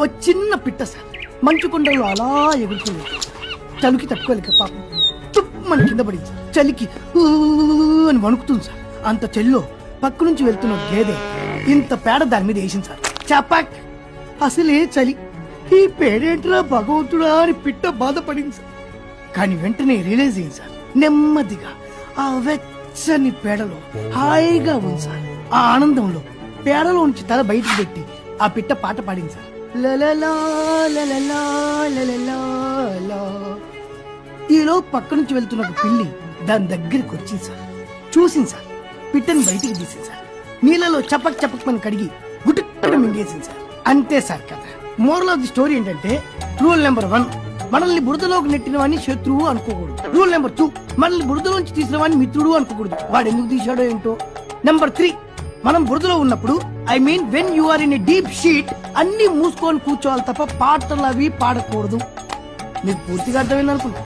ఓ చిన్న పిట్ట సార్ మంచు కొండల్లో అలా ఎగురుతుంది. చలికి తట్టుకోలేక పాపం తుప్పమని కింద పడింది. చలికి ఊ అని వణుకుతుంది సార్. అంత చలిలో పక్క నుంచి వెళ్తున్న గేదె ఇంత పేడ దాని మీద వేసింది సార్. చపాక్ అసలే చలి, ఈ పేడేంట్రా భగవంతుడా అని పిట్ట బాధపడింది సార్. కానీ వెంటనే రియలైజ్ అయింది సార్. నెమ్మదిగా ఆ వెచ్చని పేడలో హాయిగా ఉంది సార్. ఆ ఆనందంలో పేడలో నుంచి తల బయటికి పెట్టి ఆ పిట్ట పాట పాడింది సార్. లలలా లలలా లలలా లా. ఈలో పక్క నుంచి వెళ్తున్న ఒక పిల్లి దాని దగ్గరికి వచ్చింది సార్. చూసింది సార్. పిట్టని బయటికి తీసింది సార్. నీళ్ళలో చపక్ చపక్ అని కడిగి గుట్టుకు మింగేసింది సార్. అంతే సార్ కథ. మోరల్ ఆఫ్ ది స్టోరీ ఏంటంటే, రూల్ నెంబర్ 1, మనల్ని బురదలోకి నెట్టిన వాడిని శత్రువు అనుకోకూడదు. రూల్ నెంబర్ 2, మనల్ని బురదలోంచి తీసిన వాడిని మిత్రుడు అనుకోకూడదు. వాడు ఎందుకు తీశాడో ఏంటో. నెంబర్ 3, మనం బురదలో ఉన్నప్పుడు, I mean when you are in a deep shit, అన్ని మూసుకొని కూర్చోవాలి తప్ప పాటలు అవి పాడకూడదు. మీకు పూర్తిగా అర్థమైంది అనుకుంటా.